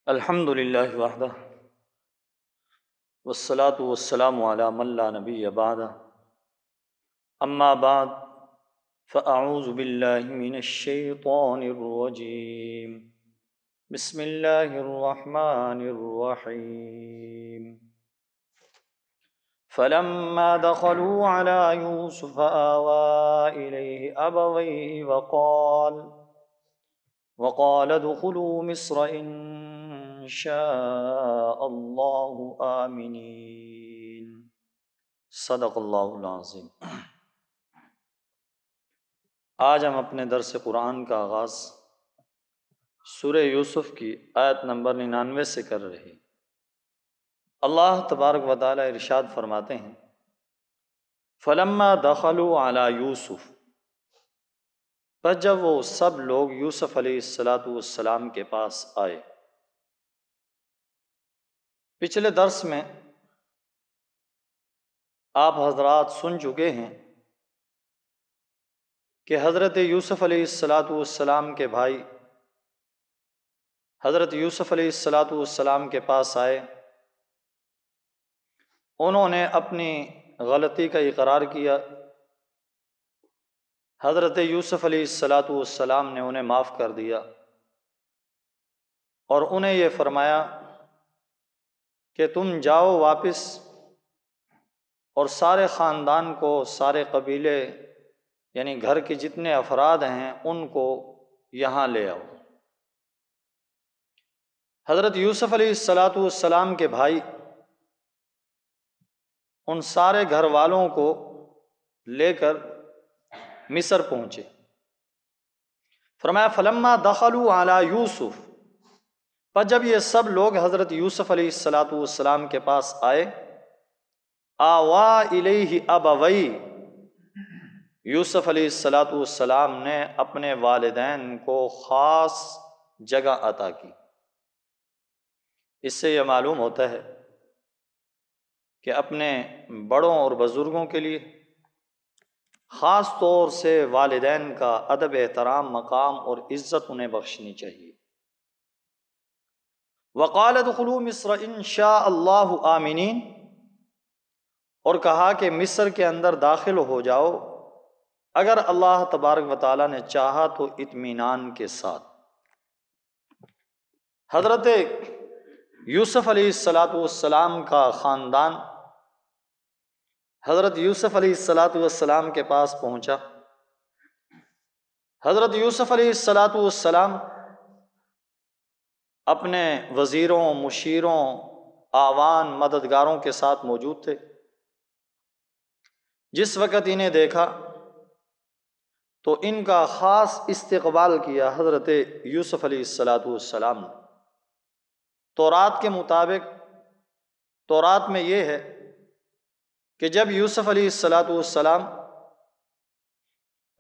الحمد للہ وحدہ والصلاة والسلام علی من لا نبی بعدہ اما بعد فاعوذ باللہ من الشیطان الرجیم بسم اللہ الرحمن الرحیم فلما دخلوا على يوسف آوى إليه أبويه وقال ادخلوا مصر إن شاء الله آمنين صدق اللہ العظیم۔ آج ہم اپنے درس قرآن کا آغاز سورہ یوسف کی آیت نمبر 99 سے کر رہے ہیں۔ اللہ تبارک و تعالی ارشاد فرماتے ہیں فلما دخلوا علی یوسف، پس جب وہ سب لوگ یوسف علیہ السلام کے پاس آئے۔ پچھلے درس میں آپ حضرات سن چکے ہیں کہ حضرت یوسف علیہ السلام کے بھائی حضرت یوسف علیہ السلام کے پاس آئے، انہوں نے اپنی غلطی کا اقرار کیا۔ حضرت یوسف علیہ السلام نے انہیں معاف کر دیا اور انہیں یہ فرمایا کہ تم جاؤ واپس اور سارے خاندان کو، سارے قبیلے یعنی گھر کے جتنے افراد ہیں ان کو یہاں لے آؤ۔ حضرت یوسف علیہ السلام کے بھائی ان سارے گھر والوں کو لے کر مصر پہنچے۔ فرمایا فلما دخلوا علی یوسف، پس جب یہ سب لوگ حضرت یوسف علیہ السلام کے پاس آئے، آوا الیہ ابوی، یوسف علیہ السلام نے اپنے والدین کو خاص جگہ عطا کی۔ اس سے یہ معلوم ہوتا ہے کہ اپنے بڑوں اور بزرگوں کے لیے خاص طور سے والدین کا ادب، احترام، مقام اور عزت انہیں بخشنی چاہیے۔ وقال ادخلوا مصر ان شاء اللہ آمنین، اور کہا کہ مصر کے اندر داخل ہو جاؤ اگر اللہ تبارک و تعالیٰ نے چاہا تو اطمینان کے ساتھ۔ حضرت یوسف علیہ السلام کا خاندان حضرت یوسف علیہ السلام کے پاس پہنچا۔ حضرت یوسف علیہ السلام اپنے وزیروں، مشیروں، آوان، مددگاروں کے ساتھ موجود تھے۔ جس وقت انہیں دیکھا تو ان کا خاص استقبال کیا حضرت یوسف علیہ السلام نے۔ تورات کے مطابق، تورات میں یہ ہے کہ جب یوسف علیہ السلام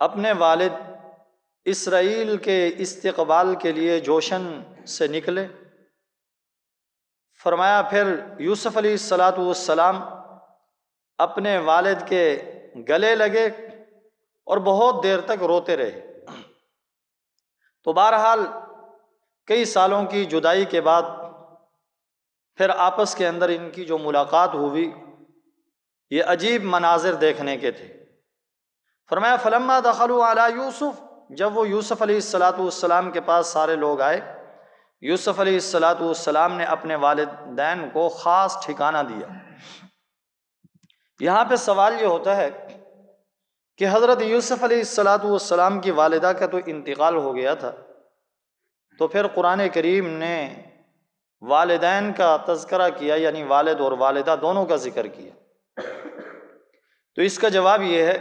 اپنے والد اسرائیل کے استقبال کے لیے جوشن سے نکلے، فرمایا پھر یوسف علیہ السلام اپنے والد کے گلے لگے اور بہت دیر تک روتے رہے۔ تو بہرحال کئی سالوں کی جدائی کے بعد پھر آپس کے اندر ان کی جو ملاقات ہوئی، یہ عجیب مناظر دیکھنے کے تھے۔ فرمایا فلما دخلوا علی یوسف، جب وہ یوسف علیہ السلام کے پاس سارے لوگ آئے، یوسف علیہ السلام نے اپنے والدین کو خاص ٹھکانہ دیا۔ یہاں پہ سوال یہ ہوتا ہے کہ حضرت یوسف علیہ السلام کی والدہ کا تو انتقال ہو گیا تھا، تو پھر قرآن کریم نے والدین کا تذکرہ کیا، یعنی والد اور والدہ دونوں کا ذکر کیا۔ تو اس کا جواب یہ ہے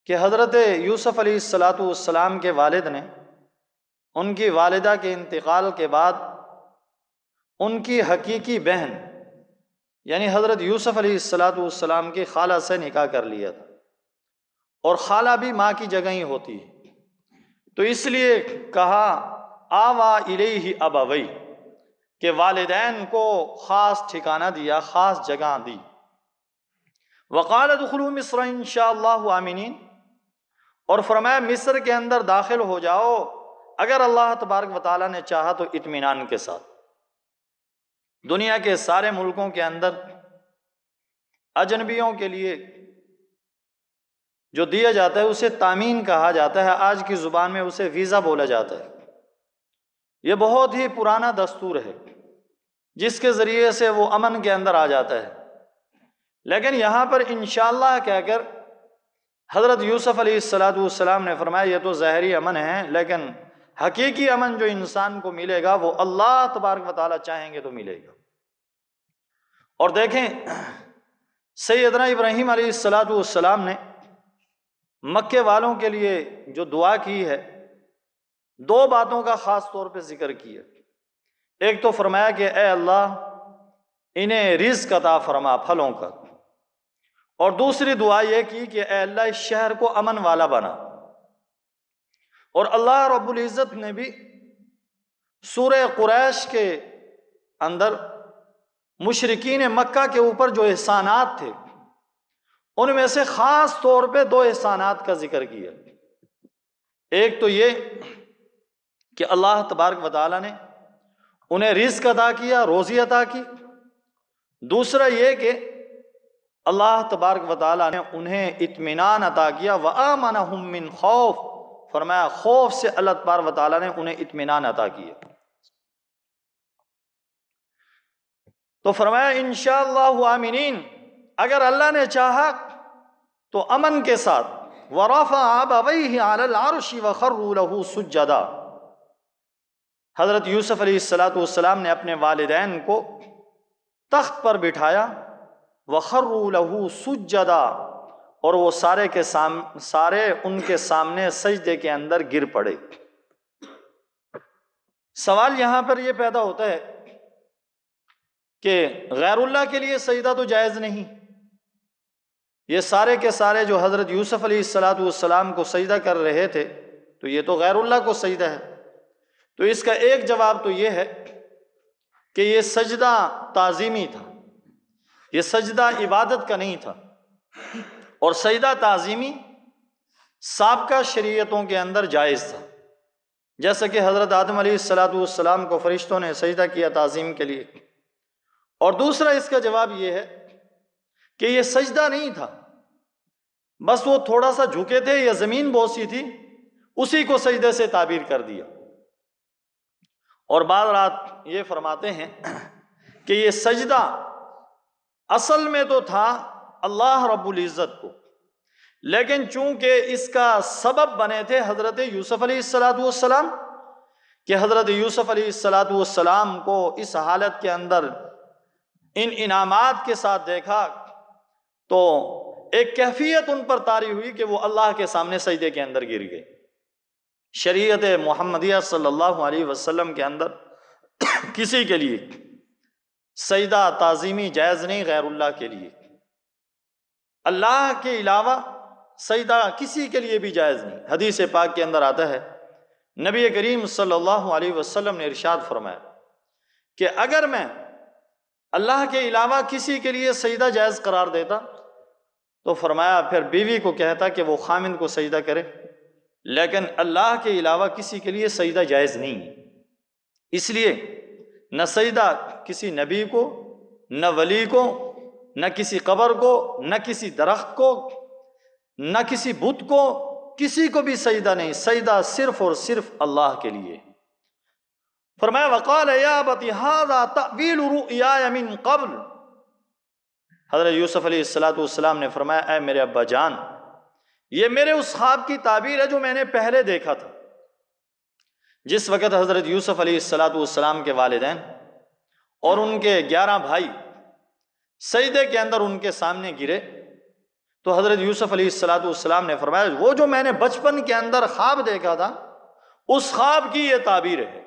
کہ حضرت یوسف علیہ السلام کے والد نے ان کی والدہ کے انتقال کے بعد ان کی حقیقی بہن یعنی حضرت یوسف علیہ السلام کی خالہ سے نکاح کر لیا تھا، اور خالہ بھی ماں کی جگہ ہی ہوتی ہے، تو اس لیے کہا آوا الیہ ابوی، کہ والدین کو خاص ٹھکانہ دیا، خاص جگہ دی۔ وقال ادخلوا مصر ان شاء اللہ آمنین، اور فرمایا مصر کے اندر داخل ہو جاؤ اگر اللہ تبارک و تعالیٰ نے چاہا تو اطمینان کے ساتھ دنیا کے سارے ملکوں کے اندر اجنبیوں کے لیے جو دیا جاتا ہے اسے تامین کہا جاتا ہے، آج کی زبان میں اسے ویزا بولا جاتا ہے۔ یہ بہت ہی پرانا دستور ہے جس کے ذریعے سے وہ امن کے اندر آ جاتا ہے، لیکن یہاں پر انشاءاللہ کہہ کر حضرت یوسف علیہ السلام نے فرمایا یہ تو ظاہری امن ہے، لیکن حقیقی امن جو انسان کو ملے گا وہ اللہ تبارک و تعالیٰ چاہیں گے تو ملے گا۔ اور دیکھیں سیدنا ابراہیم علیہ السلام نے مکے والوں کے لیے جو دعا کی ہے، دو باتوں کا خاص طور پہ ذکر کیا۔ ایک تو فرمایا کہ اے اللہ انہیں رزق عطا فرما پھلوں کا، اور دوسری دعا یہ کی کہ اے اللہ اس شہر کو امن والا بنا۔ اور اللہ رب العزت نے بھی سورہ قریش کے اندر مشرکین مکہ کے اوپر جو احسانات تھے ان میں سے خاص طور پہ دو احسانات کا ذکر کیا۔ ایک تو یہ کہ اللہ تبارک و تعالیٰ نے انہیں رزق عطا کیا، روزی عطا کی۔ دوسرا یہ کہ اللہ تبارک و تعالیٰ نے انہیں اطمینان عطا کیا، وَآمَنَهُم مِّن خَوْفٍ، فرمایا خوف سے اللہ تبارک و تعالیٰ نے انہیں اطمینان عطا کیا۔ تو فرمایا انشاءاللہ آمنین، اگر اللہ نے چاہا تو امن کے ساتھ، وَرَفَعَ أَبَوَيْهِ عَلَى الْعَرْشِ وَخَرُّوا لَهُ سُجَّدًا، حضرت یوسف علیہ السلام نے اپنے والدین کو تخت پر بٹھایا، وَخَرُّوا لَهُ سُجَّدًا، اور وہ سارے ان کے سامنے سجدے کے اندر گر پڑے۔ سوال یہاں پر یہ پیدا ہوتا ہے کہ غیر اللہ کے لیے سجدہ تو جائز نہیں، یہ سارے کے سارے جو حضرت یوسف علیہ السلام کو سجدہ کر رہے تھے تو یہ تو غیر اللہ کو سجدہ ہے۔ تو اس کا ایک جواب تو یہ ہے کہ یہ سجدہ تعظیمی تھا، یہ سجدہ عبادت کا نہیں تھا، اور سجدہ تعظیمی سابقہ شریعتوں کے اندر جائز تھا، جیسا کہ حضرت آدم علیہ السلام کو فرشتوں نے سجدہ کیا تعظیم کے لیے۔ اور دوسرا اس کا جواب یہ ہے کہ یہ سجدہ نہیں تھا، بس وہ تھوڑا سا جھکے تھے یا زمین بوسی تھی، اسی کو سجدے سے تعبیر کر دیا۔ اور بعض رات یہ فرماتے ہیں کہ یہ سجدہ اصل میں تو تھا اللہ رب العزت کو، لیکن چونکہ اس کا سبب بنے تھے حضرت یوسف علیہ السلام، کہ حضرت یوسف علیہ السلام کو اس حالت کے اندر ان انعامات کے ساتھ دیکھا تو ایک کیفیت ان پر طاری ہوئی کہ وہ اللہ کے سامنے سجدے کے اندر گر گئے۔ شریعت محمدیہ صلی اللہ علیہ وسلم کے اندر کسی کے لیے سجدہ تعظیمی جائز نہیں غیر اللہ کے لیے، اللہ کے علاوہ سجدہ کسی کے لیے بھی جائز نہیں۔ حدیث پاک کے اندر آتا ہے نبی کریم صلی اللہ علیہ وسلم نے ارشاد فرمایا کہ اگر میں اللہ کے علاوہ کسی کے لیے سجدہ جائز قرار دیتا تو فرمایا پھر بیوی کو کہتا کہ وہ خامند کو سجدہ کرے، لیکن اللہ کے علاوہ کسی کے لیے سجدہ جائز نہیں ہے۔ اس لیے نہ سجدہ کسی نبی کو، نہ ولی کو، نہ کسی قبر کو، نہ کسی درخت کو، نہ کسی بت کو، کسی کو بھی سجدہ نہیں، سجدہ صرف اور صرف اللہ کے لیے۔ فرمایا وقال یا ابت ھذا تأویل رؤیای من قبل، حضرت یوسف علیہ السلام نے فرمایا اے میرے ابا جان، یہ میرے اس خواب کی تعبیر ہے جو میں نے پہلے دیکھا تھا۔ جس وقت حضرت یوسف علیہ السلام کے والدین اور ان کے 11 بھائی سجدے کے اندر ان کے سامنے گرے تو حضرت یوسف علیہ السلام نے فرمایا وہ جو میں نے بچپن کے اندر خواب دیکھا تھا اس خواب کی یہ تعبیر ہے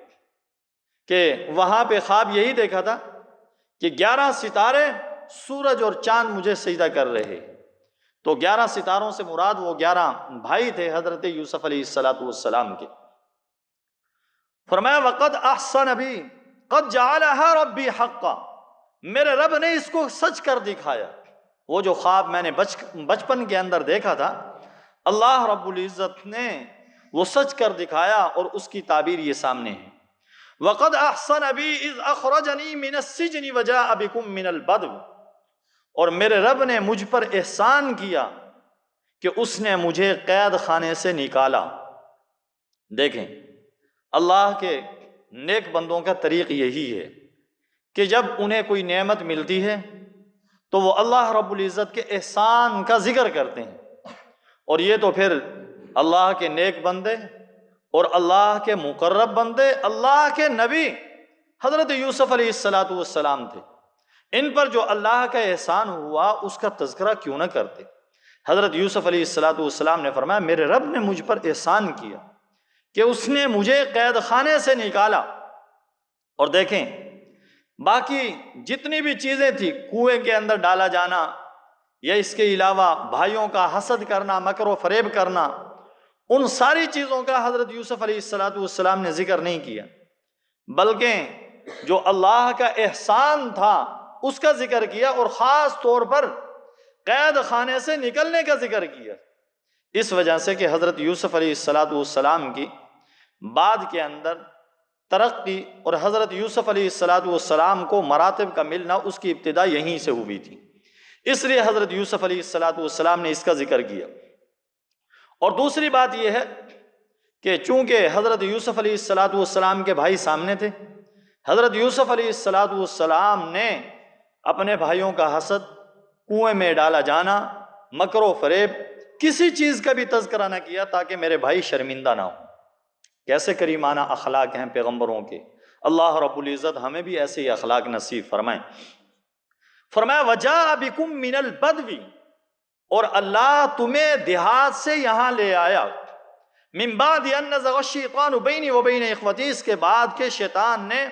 کہ وہاں پہ خواب یہی دیکھا تھا کہ 11 ستارے سورج اور چاند مجھے سجدہ کر رہے، تو 11 ستاروں سے مراد وہ 11 بھائی تھے حضرت یوسف علیہ السلام کے۔ فرمایا وقد احسن بی قد جعلها ربی حقا، میرے رب نے اس کو سچ کر دکھایا۔ وہ جو خواب میں نے بچپن کے اندر دیکھا تھا اللہ رب العزت نے وہ سچ کر دکھایا، اور اس کی تعبیر یہ سامنے ہے۔ وَقَدْ أَحْسَنَ بِي إِذْ أَخْرَجَنِي مِنَ السِّجْنِ وَجَاءَ بِكُم مِّنَ الْبَدْوِ، اور میرے رب نے مجھ پر احسان کیا کہ اس نے مجھے قید خانے سے نکالا۔ دیکھیں، اللہ کے نیک بندوں کا طریق یہی ہے کہ جب انہیں کوئی نعمت ملتی ہے تو وہ اللہ رب العزت کے احسان کا ذکر کرتے ہیں، اور یہ تو پھر اللہ کے نیک بندے اور اللہ کے مقرب بندے، اللہ کے نبی حضرت یوسف علیہ السلام تھے، ان پر جو اللہ کا احسان ہوا اس کا تذکرہ کیوں نہ کرتے۔ حضرت یوسف علیہ السلام نے فرمایا میرے رب نے مجھ پر احسان کیا کہ اس نے مجھے قید خانے سے نکالا۔ اور دیکھیں باقی جتنی بھی چیزیں تھیں، کنویں کے اندر ڈالا جانا یا اس کے علاوہ بھائیوں کا حسد کرنا، مکر و فریب کرنا، ان ساری چیزوں کا حضرت یوسف علیہ السلام نے ذکر نہیں کیا، بلکہ جو اللہ کا احسان تھا اس کا ذکر کیا، اور خاص طور پر قید خانے سے نکلنے کا ذکر کیا۔ اس وجہ سے کہ حضرت یوسف علیہ السلام کی بعد کے اندر ترقی اور حضرت یوسف علیہ السلام کو مراتب کا ملنا، اس کی ابتدا یہیں سے ہوئی تھی، اس لیے حضرت یوسف علیہ السلام نے اس کا ذکر کیا۔ اور دوسری بات یہ ہے کہ چونکہ حضرت یوسف علیہ السلام کے بھائی سامنے تھے، حضرت یوسف علیہ السلام نے اپنے بھائیوں کا حسد، کنویں میں ڈالا جانا، مکر و فریب، کسی چیز کا بھی تذکرہ نہ کیا تاکہ میرے بھائی شرمندہ نہ ہو۔ کیسے کریمانہ اخلاق ہیں پیغمبروں کے، اللہ رب العزت ہمیں بھی ایسے ہی اخلاق نصیب فرمائیں۔ فرمایا وَجَاءَ بِكُم مِّنَ الْبَدْوِ، اور اللہ تمہیں دیہات سے یہاں لے آیا، مِن بَعْدِ أَن نَزَغَ الشَّيْطَانُ بَيْنِي وَبَيْنَ إِخْوَتِي، اس کے بعد کہ شیطان نے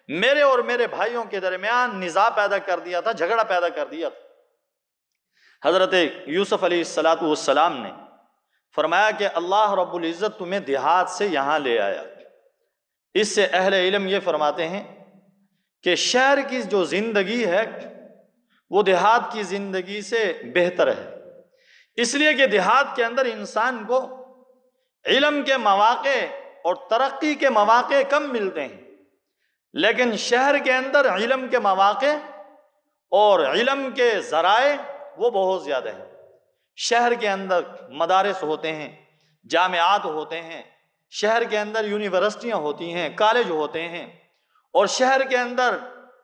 میرے اور میرے بھائیوں کے درمیان نزاع پیدا کر دیا تھا، جھگڑا پیدا کر دیا تھا۔ حضرت یوسف علیہ السلام نے فرمایا کہ اللہ رب العزت تمہیں دیہات سے یہاں لے آیا۔ اس سے اہل علم یہ فرماتے ہیں کہ شہر کی جو زندگی ہے وہ دیہات کی زندگی سے بہتر ہے، اس لیے کہ دیہات کے اندر انسان کو علم کے مواقع اور ترقی کے مواقع کم ملتے ہیں، لیکن شہر کے اندر علم کے مواقع اور علم کے ذرائع وہ بہت زیادہ ہیں۔ شہر کے اندر مدارس ہوتے ہیں، جامعات ہوتے ہیں، شہر کے اندر یونیورسٹیاں ہوتی ہیں، کالج ہوتے ہیں، اور شہر کے اندر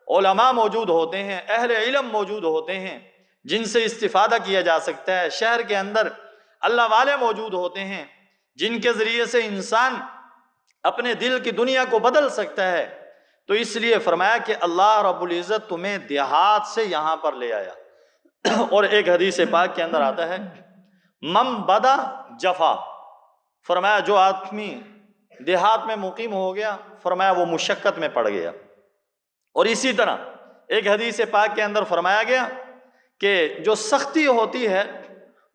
علماء موجود ہوتے ہیں، اہل علم موجود ہوتے ہیں جن سے استفادہ کیا جا سکتا ہے۔ شہر کے اندر اللہ والے موجود ہوتے ہیں جن کے ذریعے سے انسان اپنے دل کی دنیا کو بدل سکتا ہے۔ تو اس لیے فرمایا کہ اللہ رب العزت تمہیں دیہات سے یہاں پر لے آیا۔ اور ایک حدیث پاک کے اندر آتا ہے من بدا جفا، فرمایا جو آدمی دیہات میں مقیم ہو گیا، فرمایا وہ مشقت میں پڑ گیا۔ اور اسی طرح ایک حدیث پاک کے اندر فرمایا گیا کہ جو سختی ہوتی ہے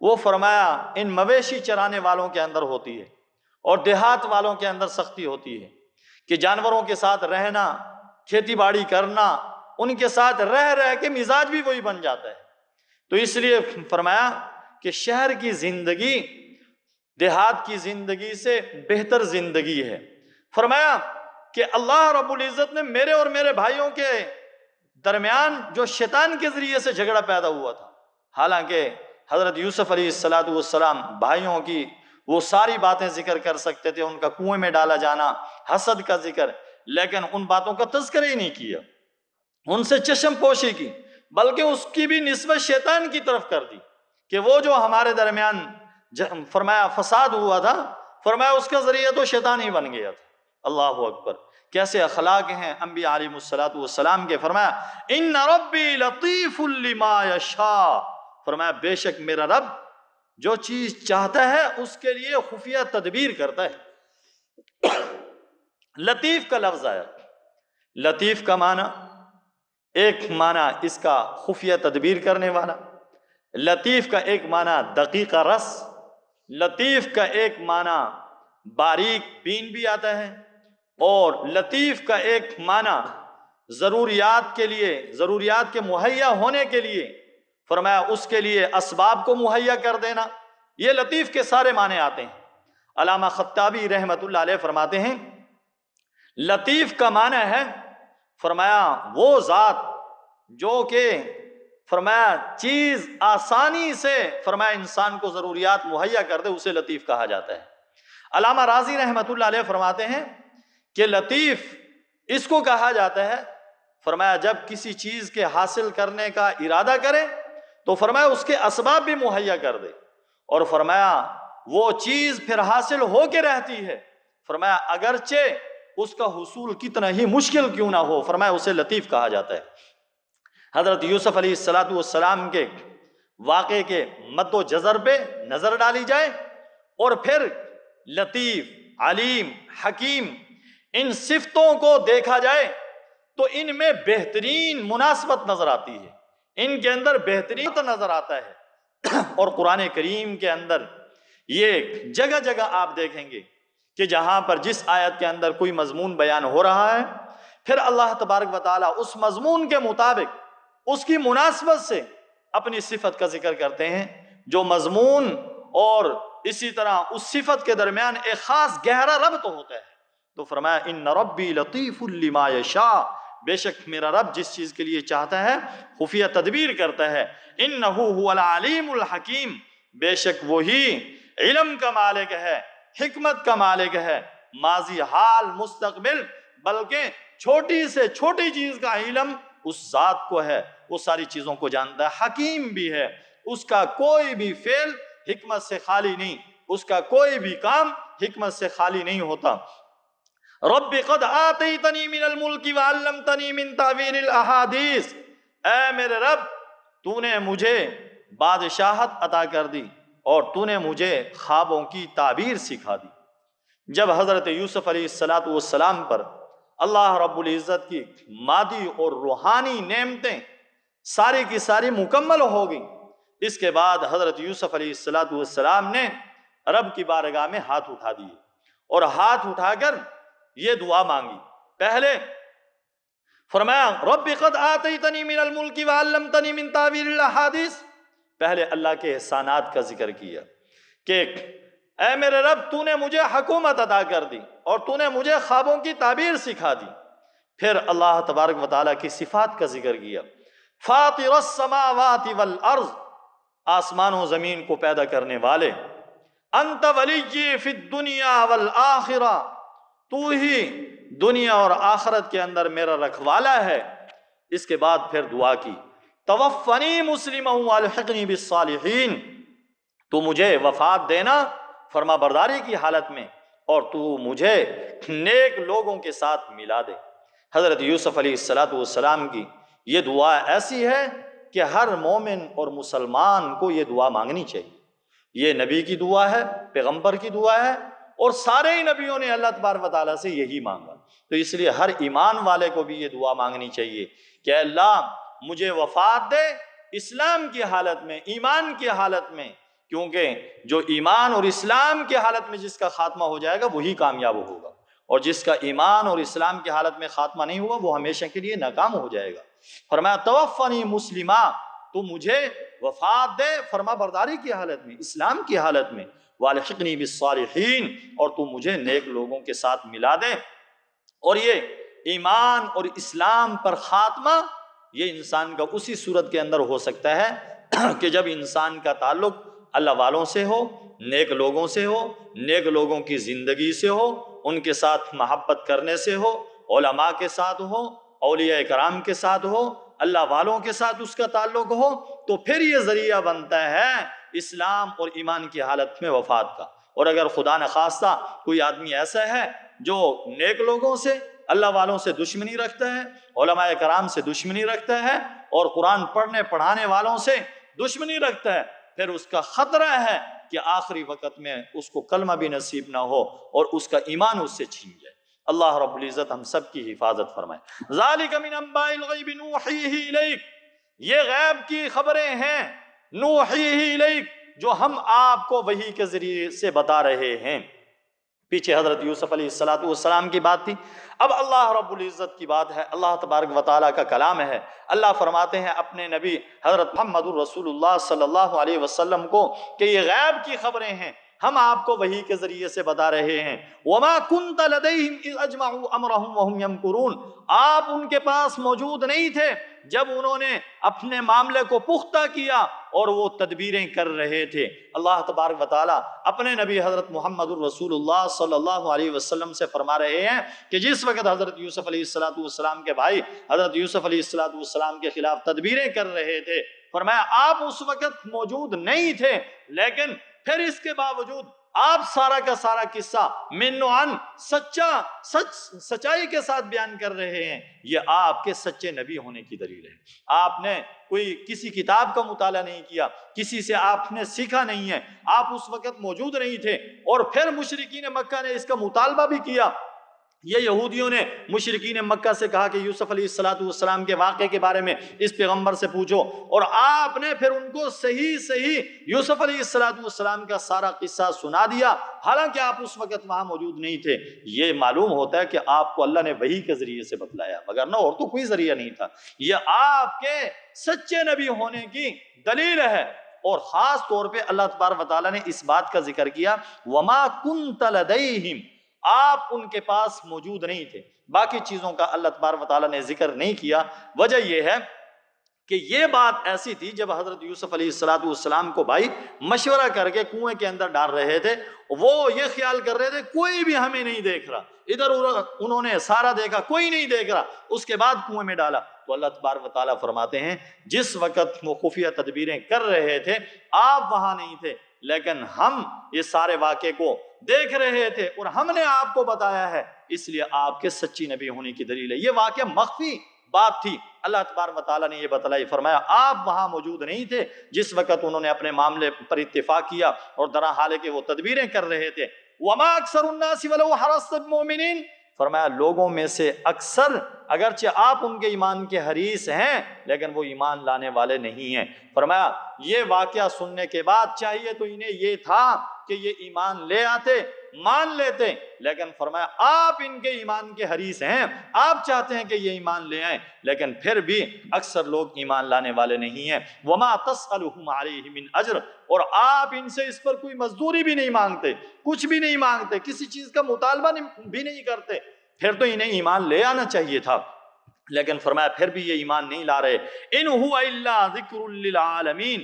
وہ فرمایا ان مویشی چرانے والوں کے اندر ہوتی ہے، اور دیہات والوں کے اندر سختی ہوتی ہے کہ جانوروں کے ساتھ رہنا، کھیتی باڑی کرنا، ان کے ساتھ رہ رہ کے مزاج بھی وہی بن جاتا ہے۔ تو اس لیے فرمایا کہ شہر کی زندگی دیہات کی زندگی سے بہتر زندگی ہے۔ فرمایا کہ اللہ رب العزت نے میرے اور میرے بھائیوں کے درمیان جو شیطان کے ذریعے سے جھگڑا پیدا ہوا تھا، حالانکہ حضرت یوسف علیہ السلام بھائیوں کی وہ ساری باتیں ذکر کر سکتے تھے، ان کا کنویں میں ڈالا جانا، حسد کا ذکر، لیکن ان باتوں کا تذکرہ ہی نہیں کیا، ان سے چشم پوشی کی، بلکہ اس کی بھی نسبت شیطان کی طرف کر دی کہ وہ جو ہمارے درمیان فرمایا فساد ہوا تھا، فرمایا اس کا ذریعہ تو شیطان ہی بن گیا تھا۔ اللہ اکبر، کیسے اخلاق ہیں انبیاء علیہ السلام کے۔ فرمایا ان ربی لطیف لما یشاء، فرمایا بے شک میرا رب جو چیز چاہتا ہے اس کے لیے خفیہ تدبیر کرتا ہے۔ لطیف کا لفظ آیا، لطیف کا معنی ایک معنی اس کا خفیہ تدبیر کرنے والا، لطیف کا ایک معنی دقیق رس، لطیف کا ایک معنی باریک بین بھی آتا ہے، اور لطیف کا ایک معنی ضروریات کے لیے، ضروریات کے مہیا ہونے کے لیے، فرمایا اس کے لیے اسباب کو مہیا کر دینا، یہ لطیف کے سارے معنی آتے ہیں۔ علامہ خطابی رحمۃ اللہ علیہ فرماتے ہیں لطیف کا معنی ہے فرمایا وہ ذات جو کہ فرمایا چیز آسانی سے فرمایا انسان کو ضروریات مہیا کر دے، اسے لطیف کہا جاتا ہے۔ علامہ راضی رحمۃ اللہ علیہ فرماتے ہیں کہ لطیف اس کو کہا جاتا ہے فرمایا جب کسی چیز کے حاصل کرنے کا ارادہ کرے تو فرمایا اس کے اسباب بھی مہیا کر دے، اور فرمایا وہ چیز پھر حاصل ہو کے رہتی ہے، فرمایا اگرچہ اس کا حصول کتنا ہی مشکل کیوں نہ ہو، فرمایا اسے لطیف کہا جاتا ہے۔ حضرت یوسف علیہ السلام کے واقعے کے مد و جزر پہ نظر ڈالی جائے اور پھر لطیف، علیم، حکیم ان صفتوں کو دیکھا جائے تو ان میں بہترین مناسبت نظر آتی ہے، ان کے اندر بہترین نظر آتا ہے۔ اور قرآن کریم کے اندر یہ جگہ جگہ آپ دیکھیں گے کہ جہاں پر جس آیت کے اندر کوئی مضمون بیان ہو رہا ہے، پھر اللہ تبارک و تعالیٰ اس مضمون کے مطابق اس کی مناسبت سے اپنی صفت کا ذکر کرتے ہیں، جو مضمون اور اسی طرح اس صفت کے درمیان ایک خاص گہرا ربط ہوتا ہے۔ تو فرمایا ان ربی لطیف لما یشاء، بے شک میرا رب جس چیز کے لیے چاہتا ہے خفیہ تدبیر کرتا ہے۔ انہ هو العلیم الحکیم، بے شک وہی علم کا مالک ہے، حکمت کا مالک ہے، ماضی، حال، مستقبل، بلکہ چھوٹی سے چھوٹی چیز کا علم اس ذات کو ہے، وہ ساری چیزوں کو جانتا ہے، حکیم بھی ہے، اس کا کوئی بھی فعل حکمت سے خالی نہیں، اس کا کوئی بھی کام حکمت سے خالی نہیں ہوتا۔ رب قد آتیتنی من الملک وعلمتنی من تعویل الاحادیث، اے میرے رب تو نے مجھے بادشاہت عطا کر دی اور تو نے مجھے خوابوں کی تعبیر سکھا دی۔ جب حضرت یوسف علیہ السلام پر اللہ رب العزت کی مادی اور روحانی نعمتیں ساری کی ساری مکمل ہو گئیں، اس کے بعد حضرت یوسف علیہ السلام نے رب کی بارگاہ میں ہاتھ اٹھا دیے اور ہاتھ اٹھا کر یہ دعا مانگی۔ پہلے فرمایا رب قد آتیتنی من الملک وعلمتنی من تعویل الاحادیث، پہلے اللہ کے احسانات کا ذکر کیا کہ اے میرے رب تو نے مجھے حکومت عطا کر دی اور تو نے مجھے خوابوں کی تعبیر سکھا دی۔ پھر اللہ تبارک و تعالیٰ کی صفات کا ذکر کیا، فاطر السماوات والارض، آسمان و زمین کو پیدا کرنے والے، انت ولی فی الدنیا والآخرہ، تو ہی دنیا اور آخرت کے اندر میرا رکھوالا ہے۔ اس کے بعد پھر دعا کی، توفنی مسلما والحقنی بالصالحین، تو مجھے وفات دینا فرما برداری کی حالت میں اور تو مجھے نیک لوگوں کے ساتھ ملا دے۔ حضرت یوسف علیہ السلام کی یہ دعا ایسی ہے کہ ہر مومن اور مسلمان کو یہ دعا مانگنی چاہیے۔ یہ نبی کی دعا ہے، پیغمبر کی دعا ہے، اور سارے ہی نبیوں نے اللہ تبارک و تعالیٰ سے یہی مانگا۔ تو اس لیے ہر ایمان والے کو بھی یہ دعا مانگنی چاہیے کہ اللہ مجھے وفات دے اسلام کی حالت میں، ایمان کی حالت میں، کیونکہ جو ایمان اور اسلام کی حالت میں جس کا خاتمہ ہو جائے گا وہی کامیاب ہوگا، اور جس کا ایمان اور اسلام کی حالت میں خاتمہ نہیں ہوا وہ ہمیشہ کے لیے ناکام ہو جائے گا۔ فرمایا توفنی مسلمہ، تو مجھے وفات دے فرما برداری کی حالت میں، اسلام کی حالت میں، والحقنی بالصالحین، اور تو مجھے نیک لوگوں کے ساتھ ملا دے۔ اور یہ ایمان اور اسلام پر خاتمہ یہ انسان کا اسی صورت کے اندر ہو سکتا ہے کہ جب انسان کا تعلق اللہ والوں سے ہو، نیک لوگوں سے ہو، نیک لوگوں کی زندگی سے ہو، ان کے ساتھ محبت کرنے سے ہو، علماء کے ساتھ ہو، اولیاء کرام کے ساتھ ہو، اللہ والوں کے ساتھ اس کا تعلق ہو، تو پھر یہ ذریعہ بنتا ہے اسلام اور ایمان کی حالت میں وفات کا۔ اور اگر خدا نخواستہ کوئی آدمی ایسا ہے جو نیک لوگوں سے، اللہ والوں سے دشمنی رکھتا ہے، علماء کرام سے دشمنی رکھتا ہے، اور قرآن پڑھنے پڑھانے والوں سے دشمنی رکھتا ہے، پھر اس کا خطرہ ہے کہ آخری وقت میں اس کو کلمہ بھی نصیب نہ ہو اور اس کا ایمان اس سے چھین جائے۔ اللہ رب العزت ہم سب کی حفاظت فرمائے۔ ذالک من انباء الغیب نوحیہ الیک، یہ غیب کی خبریں ہیں، نوحیہ الیک، جو ہم آپ کو وحی کے ذریعے سے بتا رہے ہیں۔ پیچھے حضرت یوسف علیہ السلام کی بات تھی، اب اللہ رب العزت کی بات ہے، اللہ تبارک و تعالیٰ کا کلام ہے۔ اللہ فرماتے ہیں اپنے نبی حضرت محمد الرسول اللہ صلی اللہ علیہ وسلم کو کہ یہ غیب کی خبریں ہیں، ہم آپ کو وحی کے ذریعے سے بتا رہے ہیں۔ وما كنت لديهم اذ اجمعوا امرهم وهم يمكرون، آپ ان کے پاس موجود نہیں تھے جب انہوں نے اپنے معاملے کو پختہ کیا اور وہ تدبیریں کر رہے تھے۔ اللہ تبارک و تعالیٰ اپنے نبی حضرت محمد الرسول اللہ صلی اللہ علیہ وسلم سے فرما رہے ہیں کہ جس وقت حضرت یوسف علیہ السلام کے بھائی حضرت یوسف علیہ السلام کے خلاف تدبیریں کر رہے تھے، فرمایا آپ اس وقت موجود نہیں تھے، لیکن پھر اس کے باوجود آپ سارا کا سارا قصہ من عن سچائی کے ساتھ بیان کر رہے ہیں۔ یہ آپ کے سچے نبی ہونے کی دلیل ہے۔ آپ نے کوئی کسی کتاب کا مطالعہ نہیں کیا، کسی سے آپ نے سیکھا نہیں ہے، آپ اس وقت موجود نہیں تھے، اور پھر مشرکین مکہ نے اس کا مطالبہ بھی کیا۔ یہ یہودیوں نے مشرکین مکہ سے کہا کہ یوسف علیہ السلام کے واقعے کے بارے میں اس پیغمبر سے پوچھو، اور آپ نے پھر ان کو صحیح یوسف علیہ السلام کا سارا قصہ سنا دیا، حالانکہ آپ اس وقت وہاں موجود نہیں تھے۔ یہ معلوم ہوتا ہے کہ آپ کو اللہ نے وحی کے ذریعے سے بتلایا، مگر نہ اور تو کوئی ذریعہ نہیں تھا۔ یہ آپ کے سچے نبی ہونے کی دلیل ہے۔ اور خاص طور پہ اللہ تبارک و تعالیٰ نے اس بات کا ذکر کیا وما كنت لديهم، آپ ان کے پاس موجود نہیں تھے۔ باقی چیزوں کا اللہ تبارک و تعالیٰ نے ذکر نہیں کیا۔ وجہ یہ ہے کہ یہ بات ایسی تھی جب حضرت یوسف علیہ السلام کو بھائی مشورہ کر کے کنویں کے اندر ڈال رہے تھے، وہ یہ خیال کر رہے تھے کوئی بھی ہمیں نہیں دیکھ رہا، ادھر انہوں نے سارا دیکھا کوئی نہیں دیکھ رہا، اس کے بعد کنویں میں ڈالا۔ تو اللہ تبارک و تعالیٰ فرماتے ہیں جس وقت وہ خفیہ تدبیریں کر رہے تھے آپ وہاں نہیں تھے، لیکن ہم یہ سارے واقعے کو دیکھ رہے تھے اور ہم نے آپ کو بتایا ہے، اس لیے آپ کے سچی نبی ہونے کی دلیل ہے۔ یہ واقعہ مخفی بات تھی، اللہ تبارک و تعالیٰ نے یہ بتلائی، فرمایا آپ وہاں موجود نہیں تھے جس وقت انہوں نے اپنے معاملے پر اتفاق کیا اور درا حال کہ وہ تدبیریں کر رہے تھے۔ وما اکثر الناس ولو حرصت بمؤمنین، فرمایا لوگوں میں سے اکثر اگرچہ آپ ان کے ایمان کے حریص ہیں لیکن وہ ایمان لانے والے نہیں ہیں۔ فرمایا یہ واقعہ سننے کے بعد چاہیے تو انہیں یہ تھا کہ یہ ایمان لے آتے، مان لیتے، لیکن فرمایا آپ ان کے ایمان کے حریص ہیں، آپ چاہتے ہیں کہ یہ ایمان لے آئیں، لیکن پھر بھی اکثر لوگ ایمان لانے والے نہیں ہیں۔ وما تسألهم علیہ من اجر، اور آپ ان سے اس پر کوئی مزدوری بھی نہیں مانگتے، کچھ بھی نہیں مانگتے، کسی چیز کا مطالبہ بھی نہیں کرتے، پھر تو انہیں ایمان لے آنا چاہیے تھا، لیکن فرمایا پھر بھی یہ ایمان نہیں لا رہے۔ ان هو الا ذکر للعالمین،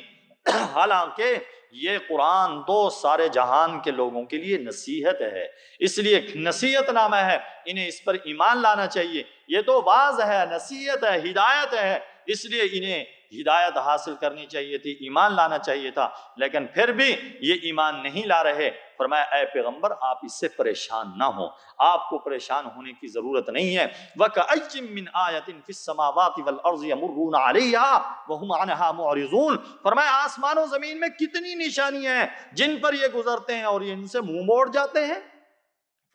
حالانکہ یہ قرآن تو سارے جہان کے لوگوں کے لیے نصیحت ہے، اس لیے نصیحت نامہ ہے، انہیں اس پر ایمان لانا چاہیے۔ یہ تو واعظ ہے، نصیحت ہے، ہدایت ہے، اس لیے انہیں ہدایت حاصل کرنی چاہیے تھی، ایمان لانا چاہیے تھا، لیکن پھر بھی یہ ایمان نہیں لا رہے۔ فرمایا اے پیغمبر آپ اس سے پریشان نہ ہوں، آپ کو پریشان ہونے کی ضرورت نہیں ہے۔ وَكَأَيٍّ مِّنْ آيَةٍ فِي السَّمَاوَاتِ وَالْأَرْضِ يَمُرُّونَ عَلَيْهَا وَهُمْ عَنْهَا مُعْرِضُونَ، فرمایا آسمان و زمین میں کتنی نشانیاں ہیں جن پر یہ گزرتے ہیں اور یہ ان سے منہ موڑ جاتے ہیں۔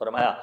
فرمایا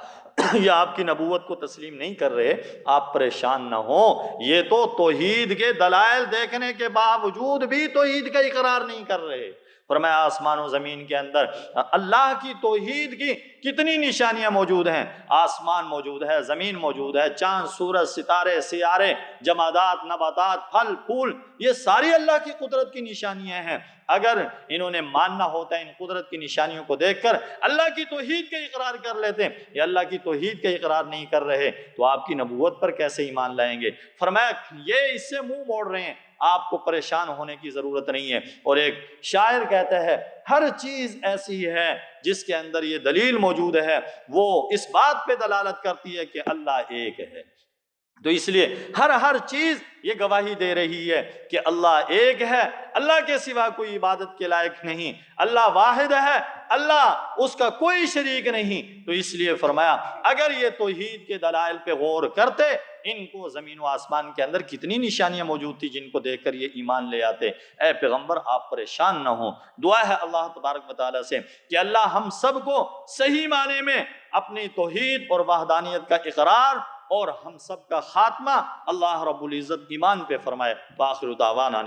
یہ آپ کی نبوت کو تسلیم نہیں کر رہے، آپ پریشان نہ ہوں، یہ تو توحید کے دلائل دیکھنے کے باوجود بھی توحید کا اقرار نہیں کر رہے۔ فرمایا آسمان و زمین کے اندر اللہ کی توحید کی کتنی نشانیاں موجود ہیں، آسمان موجود ہے، زمین موجود ہے، چاند سورج ستارے سیارے جمادات نباتات پھل پھول، یہ ساری اللہ کی قدرت کی نشانیاں ہیں۔ اگر انہوں نے ماننا ہوتا ہے ان قدرت کی نشانیوں کو دیکھ کر اللہ کی توحید کا اقرار کر لیتے، یہ اللہ کی توحید کا اقرار نہیں کر رہے تو آپ کی نبوت پر کیسے ایمان لائیں گے؟ فرمایا یہ اس سے منہ موڑ رہے ہیں، آپ کو پریشان ہونے کی ضرورت نہیں ہے۔ اور ایک شاعر کہتا ہے ہر چیز ایسی ہے جس کے اندر یہ دلیل موجود ہے، وہ اس بات پہ دلالت کرتی ہے کہ اللہ ایک ہے۔ تو اس لیے ہر چیز یہ گواہی دے رہی ہے کہ اللہ ایک ہے، اللہ کے سوا کوئی عبادت کے لائق نہیں، اللہ واحد ہے، اللہ اس کا کوئی شریک نہیں۔ تو اس لیے فرمایا اگر یہ توحید کے دلائل پہ غور کرتے، ان کو زمین و آسمان کے اندر کتنی نشانیاں موجود تھی جن کو دیکھ کر یہ ایمان لے آتے۔ اے پیغمبر آپ پریشان نہ ہوں، دعا ہے اللہ تبارک و تعالیٰ سے کہ اللہ ہم سب کو صحیح معنی میں اپنی توحید اور وحدانیت کا اقرار اور ہم سب کا خاتمہ اللہ رب العزت ایمان پہ فرمائے۔ وآخر دعوانا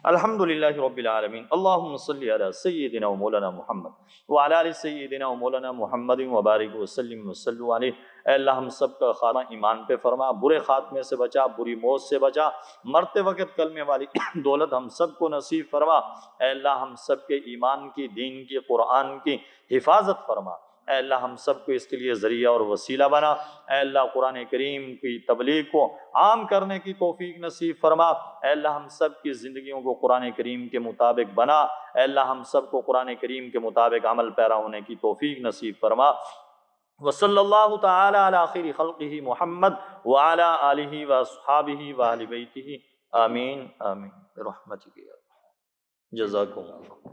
الحمدللہ رب العالمین۔ اللہم صلی علی سیدنا و مولانا محمد وعلی آل سیدنا و مولانا محمد وبارک وسلم وصلوا علیہ۔ اے اللہ ہم سب کا خاتمہ ایمان پہ فرما، برے خاتمے سے بچا، بری موت سے بچا، مرتے وقت کلمے والی دولت ہم سب کو نصیب فرما۔ اے اللہ ہم سب کے ایمان کی، دین کی، قرآن کی حفاظت فرما۔ اے اللہ ہم سب کو اس کے لیے ذریعہ اور وسیلہ بنا۔ اے اللہ قرآن کریم کی تبلیغ کو عام کرنے کی توفیق نصیب فرما۔ اے اللہ ہم سب کی زندگیوں کو قرآن کریم کے مطابق بنا۔ اے اللہ ہم سب کو قرآن کریم کے مطابق عمل پیرا ہونے کی توفیق نصیب فرما۔ وصلی اللہ تعالی علی خیر خلقہ محمد وعلی آلہ واصحابہ واہل بیتہ آمین آمین برحمتک یا ارحم۔ جزاکم اللہ۔